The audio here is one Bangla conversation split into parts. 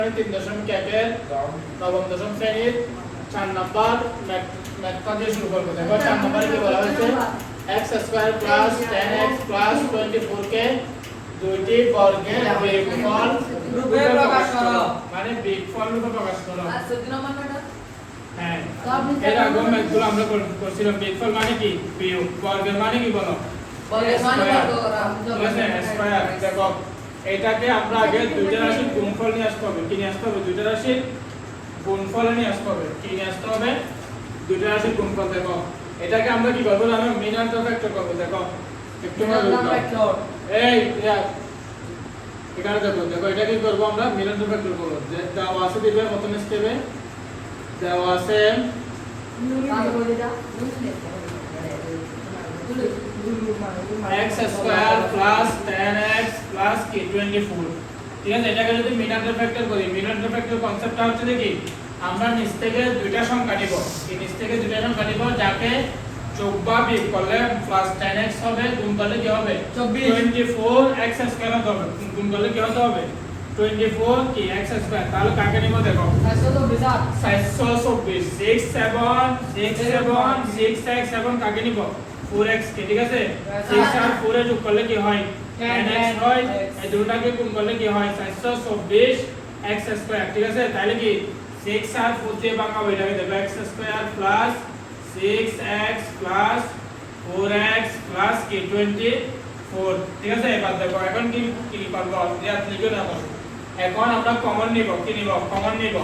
3.1 নবম দশম শ্রেণীর 4 নম্বর ম্যাথ দিয়ে শুরু করব। দেখো 4 নম্বরে কি বলা হয়েছে x² + 10x + 24 কে দুইটি বর্গের বিয়োগফল রূপে প্রকাশ করো, মানে বিয়োগফল রূপে প্রকাশ করো। আর 14 নম্বর কাটা হ্যাঁ, এর আগে ম্যাথগুলো আমরা করছিলাম। বিয়োগফল মানে কি? বিয়োগ। বর্গের মানে কি বলো? বর্গের মানে বর্গ স্কয়ার। দেখো এটাকে আমরা আগে দুইটা রাশির গুণফল নিয়ে আসতে হবে। কি নিয়ে আসতে হবে? দুইটা রাশির গুণফল নিয়ে আসতে হবে। কি নিয়ে আসতে হবে? দুইটা রাশির গুণফল। দেখো এটাকে আমরা কি করব? আমরা মিন ফ্যাক্টর করব। দেখো একটু ফ্যাক্টর এই এখানে দেখো এটা কি করব? আমরা মিন ফ্যাক্টর করব। যে দেওয়া আছে দিবে প্রথম স্টেপে দেওয়া আছে x² + 10x + 24। ঠিক আছে, এটাকে যদি মিনার ফ্যাক্টর করি, মিনার ফ্যাক্টর কনসেপ্টটা হচ্ছে দেখি আমরা নিচ থেকে দুইটা সংখ্যা নিব। এই নিচ থেকে দুইটা সংখ্যা নিব যাকে যোগ বা বিয়োগ করলে +10x হবে, গুণ করলে কি হবে? 24x² হবে। গুণ করলে কি হতে হবে? 24 কি x²। তাহলে কাকে নিব? দেখো 424 6 7 কাকে নিব? 4x কে। ঠিক আছে, 6 আর 4 এ যোগ করলে কি হয়? 10x হয়। এই দুটোকে গুণ করলে কি হয়? 424 x²। ঠিক আছে, তাহলে কি 6 আর 4 দিয়ে ভাঙাবো, এটাকে দেব x² + 6x + 4x + কি 24। ঠিক আছে, এবার দেখো এখন কি করব? ইয়াত লিখো না। এখন আমরা কমন নিব। কি নিব? কমন নিব।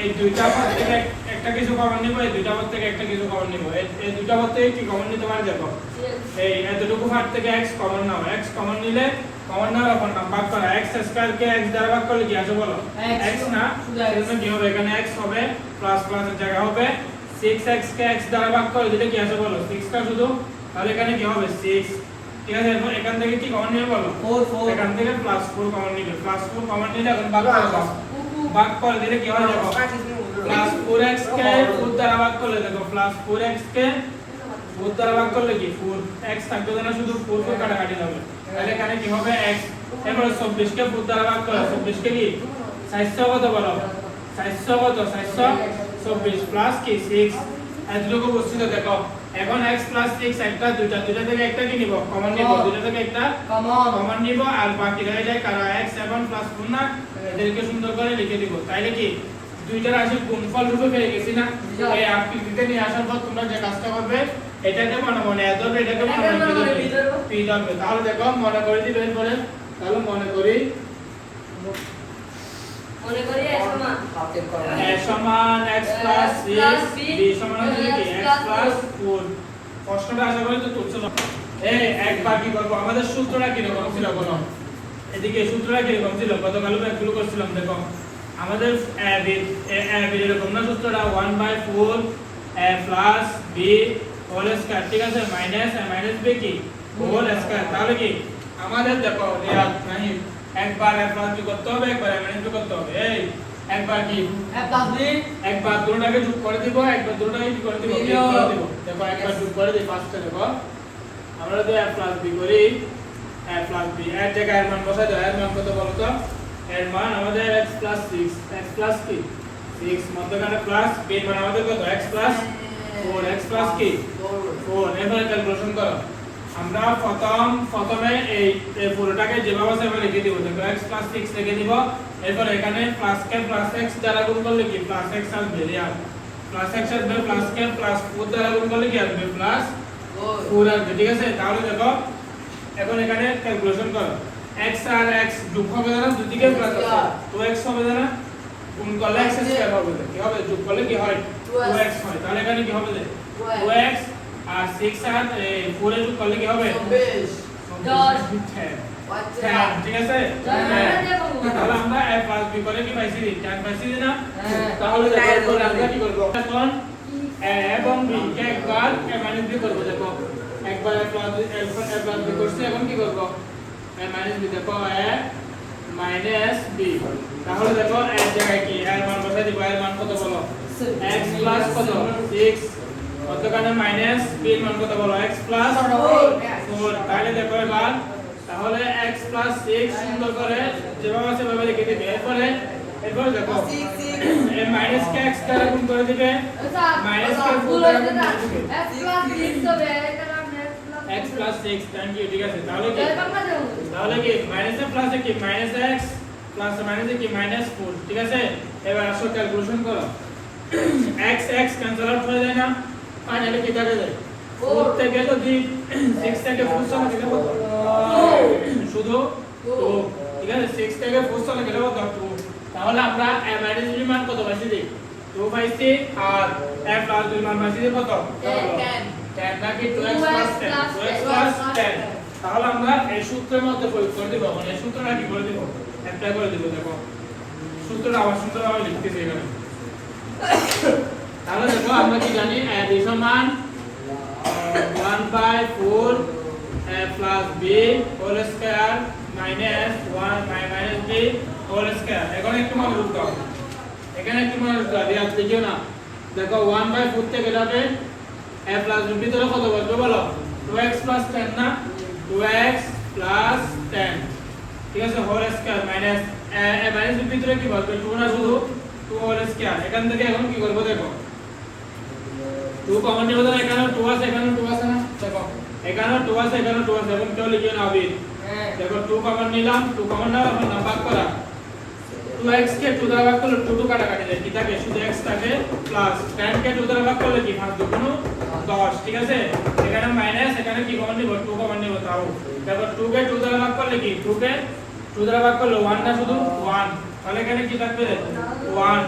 এই দুইটা পদ থেকে একটা কিছু কমন নিব, এই দুইটা পদ থেকে একটা কিছু কমন নিব। এই দুইটা পদ থেকে কি কমন নিতে পারে? দেখো এই এতটুকু পার্ট থেকে x কমন নাও। x কমন নিলে কমন নাও এখন ভাগ করা। x² কে x দ্বারা ভাগ করলে কি আসে বলো? x না, এজন্য কি হবে? এখানে x হবে প্লাস প্লাসের জায়গা হবে 6x কে x দ্বারা ভাগ করে দিলে কি আসে বলো? 6 টা শুধু। তাহলে এখানে কি হবে? 6। ঠিক আছে, এখন এখান থেকে কি কমন নিবে বলো? 4 এখান থেকে +4 কমন নিবে। +4 কমন নিলে এখন ভাগ করব। ভাগ করে দিলে কি হয়? দেখো +4x কে 4 দ্বারা ভাগ করলে দেখো +4x কে 4 দ্বারা ভাগ করলে কি 4x থাকবে না, শুধু 4 4 কাটাকাটি হবে। তাহলে এখানে কি হবে? x। এরপর 24 কে 4 দ্বারা ভাগ করলে 24 কে কি 400 কত বলো? 400 কত? 424 প্লাস কি 6 এতটুকু বুঝছি তো। দেখো এখন x + 6 একটা দুইটা থেকে একটা কি নিব? কমন নিব। দুইটা থেকে একটা কমন নিব আর বাকি রয়ে যায় কারা? x এবং +4 না, এদেরকে সুন্দর করে লিখে দিব। তাইলে কি দুইটা রাশির গুণফল রূপে পেয়ে গেছি না? এই আকৃতিতে নিয়ে আসার পর তোমরা যে কাজটা করবে এটাকে মনে ধরবে, এটাকে মনে পি ধরবে। তাহলে দেখো মনে করে দিবে। এরপরে তাহলে মনে করি a সমান x + 6 b সমান হচ্ছে কি x + 4। প্রশ্নটা আশা করি তো তুলছো না। এই একবার কি করব? আমাদের সূত্রটা কি রকম ছিল বলো? এদিকে সূত্রটা কি রকম ছিল? গতকাল ব্যাকগুলো করছিলাম। দেখো আমাদের a b এরকম না সূত্রটা 1/4 a + b হোল স্কয়ার। ঠিক আছে, মাইনাস a মাইনাস b কি হোল স্কয়ার। তাহলে কি আমাদের দেখো রিয়াদ নাই একবার a + b করতে হবে, একবার a মাইনাস b করতে হবে। এই একবার কি a + b একবার দুটোটাকে যোগ করে দিব, একবার দুটোটাকে কি করে দিব? বিয়োগ করে দিব। দেখো একবার যোগ করে দিই ফার্স্টে। দেখো আমরা যদি a + b করি, a + b এর জায়গায় এর মান বসাই দাও। এর মান কত বলো তো? এর মান আমাদের x + 6 x + কি 6 মধ্যখানে প্লাস b এর মান আমাদের কত? x + 4 x + কি 4। এবারে ক্যালকুলেশন করো। আমরা প্রথমে এই পুরোটাকে যেভাবে আছে এভাবে লিখে দিব। দেখো x + 6 লিখে দিব। এরপর এখানে প্লাস কে প্লাস x দ্বারা গুণ করলে কি +x আসবে। রিয়াল +x আসবে, প্লাস কে +4 দ্বারা গুণ করলে কি আসবে? +4 আসবে। ঠিক আছে, তাহলে দেখো এখন এখানে ক্যালকুলেশন করো। x আর x যোগ হবে না, দুদিকে প্লাস আছে, 2x হবে না, গুণ করলে x² হবে। কি হবে? যোগ করলে কি হয়? 2x হয়। তাহলে এখানে কি হবে? 2x আর 6 আর 4 এ যোগ করলে কি হবে? 10 ঠিক আছে, তাহলে আমরা a + b করে কি পাইছি? 10 পাইছি না? তাহলে দেখো আমরা কি করব? এখন a এবং b কে একবার a - b করব। দেখো একবার a + b করছি, এখন কি করব? a - b। দেখো a - b। তাহলে দেখো এর জায়গায় কি এর মান বসাই দিব। এর মান কত বলো? x + কত 6 মধ্যখানে মাইনাস b এর মান কত বলো? x + 4। তাহলে দেখো এবার তাহলে x + 6 সুন্দর করে যেভাবে আছে সেভাবে লিখে দিবে। এরপরে এরপর দেখো এই মাইনাস কে x দ্বারা গুণ করে দিবে মাইনাস কে 4 দ্বারা গুণ করে দিবে x plus 6 থ্যাংক ইউ ঠিক আছে তাহলে কি মাইনাস এ প্লাস এ কি মাইনাস x প্লাস মাইনাস এ কি মাইনাস 4 ঠিক আছে এবার আসো ক্যালকুলেশন করো x x ক্যান্সেল আউট হয়ে যায় না ফাইনালি কি থাকে যায় 4 থেকে যদি 6 থেকে 4 চলে গেলে কত শুধু 2 ঠিক আছে 6 থেকে 4 চলে গেলে কত 2 তাহলে আমরা a মাইনাস b মান কত পাইছি দেই 2 পাইছি আর a প্লাস b মান পাইছি কত 10 নাকি 2x plus 10 2x plus 10 তাহলে আমরা এই সূত্রের মধ্যে প্রয়োগ করে দেব মানে এই সূত্রটা কি করে দেব অ্যাপ্লাই করে দেব দেখো সূত্রটা আবার সুন্দরভাবে লিখতেছি এখানে তাহলে দেখো আমরা কি জানি a b সমান 1/4 a plus b whole square minus 1 minus b whole square এখন একটু মনে রাখতে হবে এখানে একটু মনে রাখতে হবে আর দেখিও না দেখো 1/4 থেকে যাবে a plus b ভিতরে কত বসবে বলো 2x plus 10 না 2x plus 10 ঠিক আছে whole square minus a minus b ভিতরে কি বসবে 2 না শুধু 2 হোল স্কয়ার এখান থেকে এখন কি করব দেখো 2 কমন নিব তো এখানে 2 আছে এখানে 2 আছে না দেখো এখানে 2 আছে এখানে 2 আছে এখন কেউ লিখিও না আবির দেখো 2 কমন নিলাম 2 কমন নাও এখন ভাগ করা 2x কে 2 দ্বারা ভাগ করলে 2 কাটাকাটি যায় কি থাকে শুধু x থাকে প্লাস 10 কে 2 দ্বারা ভাগ করলে কি 5 2 গুণ 10 ঠিক আছে এখানে মাইনাস এখানে কি কমন নিব 2 কমন নিব তাও তারপর 2 কে 2 দ্বারা ভাগ করলে কি 2 কে 2 দ্বারা ভাগ করলে 1 না শুধু 1 তাহলে এখানে কি থাকবে 1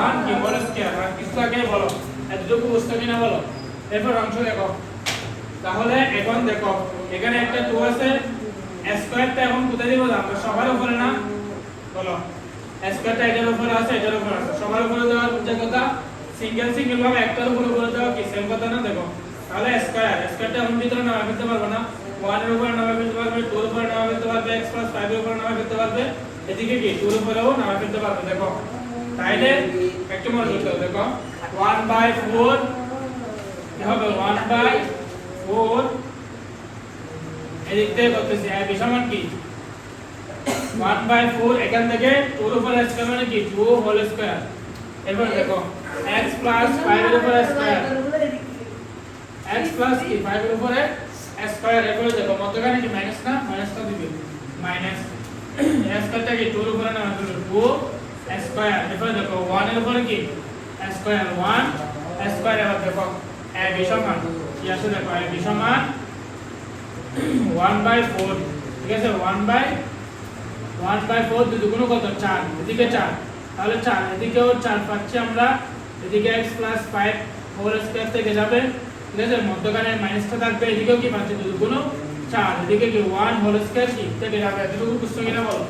1 কি হোল স্কয়ার আর কিছু থাকে বলো এতটুকু বুঝতে কিনা বলো এরপর অংশ দেখো তাহলে এখন দেখো এখানে একটা 2 আছে স্কয়ারটা এখন কোথায় দিব আমরা সবার উপরে না বলো স্কয়ারটা এটার উপরে আছে এটার উপরে আছে সবার উপরে দেওয়ার যে কথা সিঙ্গেল ভাবে একটার উপরে দেওয়া কি সেম কথা না দেখো তাহলে স্কয়ারটা এখন ভিতরে নামা ফেলতে পারবো না 1 এর উপরে নামা ফেলতে পারবে 2 এর উপরে নামা ফেলতে পারবে x 5 এর উপরে নামা ফেলতে পারবে এদিকে কি 2 এর উপরেও নামা ফেলতে পারবে দেখো তাইলে একটু মনে রাখতে হবে দেখো 1/4 কি হবে 1/4 এদিক থেকে করতেছি a সমান কি 1/4 এখান থেকে 2 এর উপর স্কয়ার মানে কি 2 হোল স্কয়ার এরপর দেখো x 5 এর উপর স্কয়ার x কি 5 এর উপরে স্কয়ার এরপর দেখো মধ্যখানে কি মাইনাস না মাইনাসটা দিবে মাইনাস স্কয়ারটা কি 2 এর উপরে না 2 স্কয়ার এরপর দেখো 1 এর উপরে কি স্কয়ার 1 স্কয়ার এবার দেখো a b সমান কি আছে দেখো a b সমান 1/4 ঠিক আছে 1/4 দুই দুগুণ কত 4 এদিকে 4 তাহলে 4 এদিকেও 4 পাচ্ছি আমরা এদিকে x 5 হোল স্কয়ার থেকে যাবে ঠিক আছে মধ্যখানে মাইনাসটা থাকবে এদিকেও কি পাচ্ছি দুই দুগুণ 4 এদিকে কি 1 হোল স্কয়ার কি থেকে যাবে এতটুকু বুঝছো কিনা বলো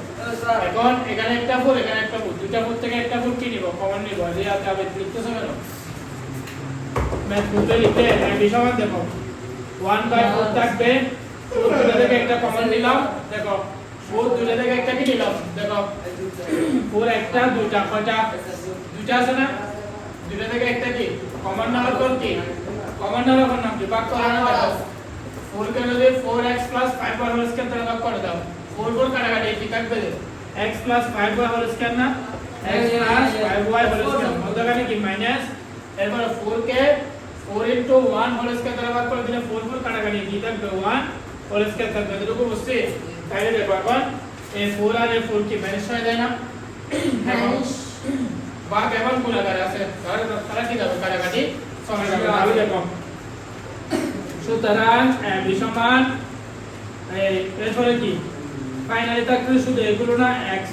এখন এখানে একটা 4 এখানে একটা 4 দুইটা 4 থেকে একটা 4 কি নিব কমন নিব এই আর যাবে লিখতেছো কেন ম্যাথ বুঝতে লিখতে এই সমান দেখো 1/4 থাকবে 4 দুইটা থেকে একটা কমন নিলাম দেখো 4 দুইটা থেকে একটা কি নিলাম দেখো 4 একটা দুইটা কয়টা দুইটা আছে না দুইটা থেকে একটা কি কমন নেওয়ার পর কি কমন নেওয়ার পর নাম কি ভাগ করা না দেখো 4 কে যদি 4x 5 হোল স্কয়ার দ্বারা ভাগ করে দাও 4 4 কাটাকাটি কি থাকবে x 5y হোল স্কয়ার না x 5y হোল স্কয়ার মধ্যখানে কি মাইনাস এরপর 4 কে 4 into 1 হোল স্কয়ার দ্বারা ভাগ করে দিলে 4 4 কাটাকাটি কি থাকবে 1 হোল স্কয়ার থাকবে এতটুকু বুঝছি তাইলে দেখো এখন এই 4 আর এই 4 কি মাইনাস হয়ে যায় না ভাগ এবং গুণ আকারে আছে তারা কি যাবে কাটাকাটি সমান যাবে তাহলে দেখো সুতরাং b সমান এই এরপরে কি ফাইনালি থাকবে শুধু এগুলো না x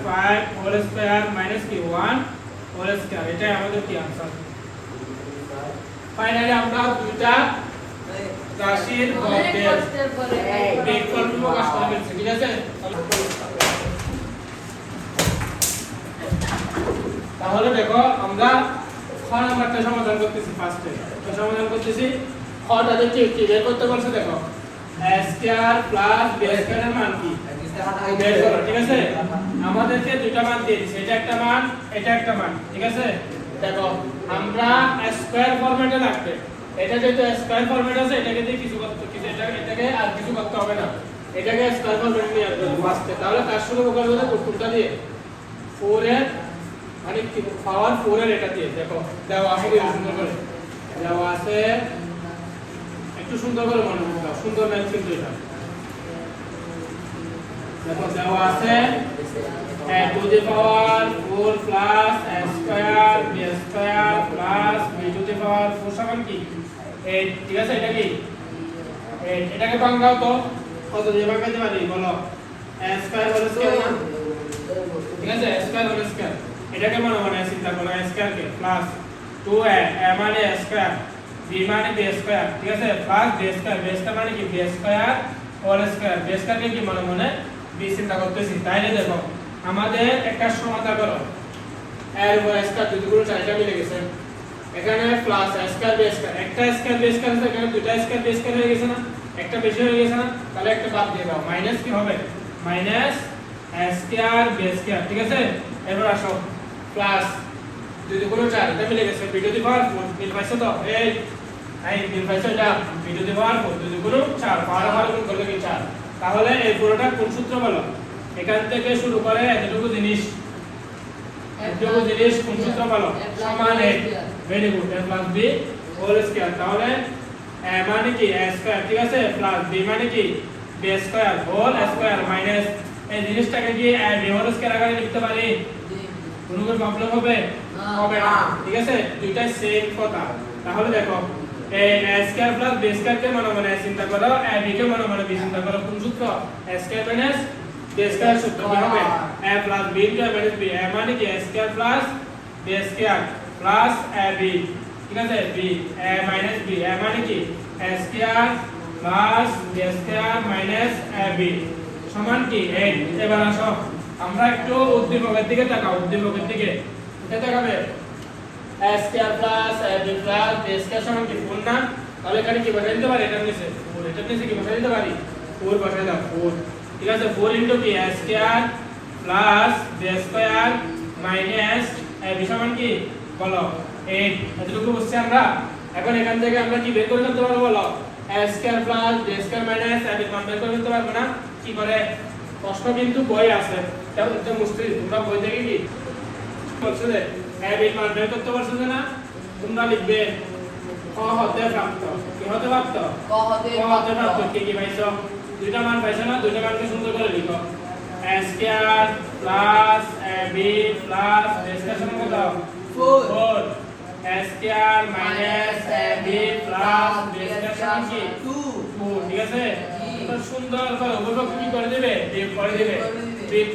5 হোল স্কয়ার মাইনাস কি 1 হোল স্কয়ার এটাই আমাদের কি आंसर ফাইনালি আমরা দুইটা রাশির বর্গের যোগফল প্রকাশ করে ফেলছি ঠিক আছে তাহলে দেখো আমরা খ নাম্বারটা সমাধান করতেছি ফার্স্টে তো সমাধান করতেছি খটা দেখি কি বের করতে বলছে দেখো a square plus b square এর মান কি বের করো ঠিক আছে আমাদেরকে দুটো মান দিয়ে দিয়েছে এটা একটা মান এটা একটা মান ঠিক আছে দেখো আমরা স্কয়ার ফরম্যাটে রাখবে এটা যেহেতু স্কয়ার ফরম্যাট আছে এটাকে দিয়ে কিছু এটাকে আর কিছু করতে হবে না এটাকে স্কয়ার ফরম্যাটে নিয়ে আসবে ফার্স্টে তাহলে কাজ শুরু করব কোনটা দিয়ে 4 এর মানে পাওয়ার 4 এর এটা দিয়ে দেখো দেওয়া আছে কি সুন্দর করে দেওয়া আছে একটু সুন্দর করে মনে রাখো সুন্দর ম্যাথ কিন্তু এটা দেখো দেওয়া আছে a to the power 4 plus a square b square plus b to the power 4 সমান কি 8 ঠিক আছে এটা কি 8 এটাকে ভাঙাও তো কত দিয়ে ভাঙাতে পারি বলো a square whole square না ঠিক আছে a square whole square এটাকে মনে চিন্তা করো a square k plus 2a a মানে a square b মানে b square ঠিক আছে প্লাস b square মানে কি b square whole square b square কে কি মনে b চিন্তা করতেছি তাইলে দেখো আমাদের একটা সমাধান করো এর উপর স্কয়ার দুই গুণ 4টা মিলে গেছে এখানে প্লাস স্কয়ার বেস স্কয়ার একটা স্কয়ার বেস স্কয়ার আছে এখানে দুটো স্কয়ার বেস স্কয়ার হয়ে গেছে না একটা বেশি হয়ে গেছে না তাহলে একটা বাদ দিয়ে দাও মাইনাস কি হবে মাইনাস স্কয়ার বেস স্কয়ার ঠিক আছে এবার আসো প্লাস দুই গুণ 4 এটা মিলে গেছে বি টু দি পাওয়ার 4 মিল পাইছো তো এই মিল পাইছো এটা বি টু দি পাওয়ার 4 দুই গুণ 4 পাওয়ার গুণ করলে কি 4 তাহলে এই পুরোটা কোন সূত্র বলো এখান থেকে শুরু করে এতটুকু জিনিস কোন সূত্র বলো সমান a very good a plus b whole square তাহলে a মানে কি a স্কয়ার ঠিক আছে প্লাস b মানে কি b square whole square minus এই জিনিসটাকে কি a b হোল স্কয়ার আকারে লিখতে পারি কোনো প্রবলেম হবে না ঠিক আছে দুইটাই সেম কথা তাহলে দেখো a square plus b square কে মনে চিন্তা করো a b কে মনে চিন্তা করো কোন সূত্র a square minus b square সূত্র কি হবে a plus b into a minus b a মানে কি a square plus b square plus ab ঠিক আছে b a minus b a মানে কি a square plus b square minus ab সমান কি 8 এবার আসো আমরা একটু উদ্দীপকের দিকে তাকাও উদ্দীপকের দিকে এটা দেখাবে a square plus ab plus b square সমান কি 4 না তাহলে এখানে কি বসাই দিতে পারি এটা নিচে 4 এটা নিচে কি বসাই দিতে পারি 4 বসাই দাও 4 ঠিক আছে 4 ইনটু কি a square plus b square minus ab সমান কি বলো 8 এতটুকু বুঝছি আমরা এখন এখান থেকে আমরা কি বের করে ফেলতে পারবো বলো a square plus b square minus ab মান বের করে ফেলতে পারবো না কি করে প্রশ্ন কিন্তু বই আছে তাও এটা মুশকিল তোমরা বই থেকে কি বলছো যে ab মান বের করতে পারছো না তোমরা লিখবে ক হতে প্রাপ্ত কি হতে প্রাপ্ত ক হতে প্রাপ্ত কি পাইছো দুইটা মান পাইছো না দুইটা মানকে সুন্দর করে লিখো a square plus ab plus b square সমান কত 4 a square minus ab plus b square সমান কি 2 ঠিক আছে তো সুন্দর করে উপভোগ কি করে দিবে বিয়োগ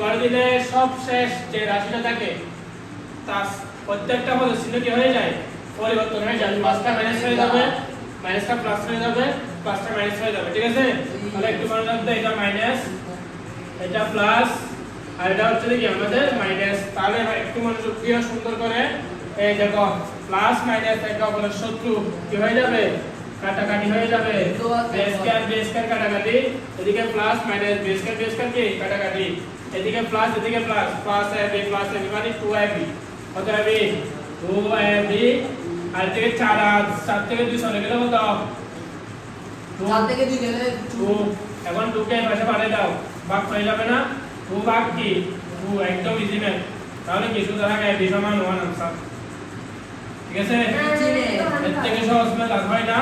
করে দিলে সব শেষ যে রাশিটা থাকে তার প্রত্যেকটা পদের চিহ্ন কি হয়ে যায় পরিবর্তন হয়ে যায় প্লাসটা মাইনাস হয়ে যাবে মাইনাসটা প্লাস হয়ে যাবে প্লাসটা মাইনাস হয়ে যাবে ঠিক আছে তাহলে একটু মনে রাখতে এটা মাইনাস এটা প্লাস আর এটা হচ্ছে কি আমাদের মাইনাস তাহলে একটু মনোযোগ দিয়ে সুন্দর করে এই দেখো প্লাস মাইনাস একে অপরের শত্রু কি হয়ে যাবে কাটাকাটি হয়ে যাবে b স্কয়ার কাটাকাটি এদিকে প্লাস মাইনাস b স্কয়ার কি কাটাকাটি এদিকে প্লাস প্লাস ab মানে 2ab কত হবে 2ab আর থেকে 4 থেকে 2 চলে গেল কত 4 থেকে 2 গেলে 2 এখন 2 কে পাশে পাঠিয়ে দাও ভাগ হয়ে যাবে না 2 ভাগ কি 2 একদম ইজি ম্যাথ তাহলে কি সূত্র থাকে b সমান 1 আনসার ঠিক আছে এর থেকে সহজ ম্যাথ আর হয় না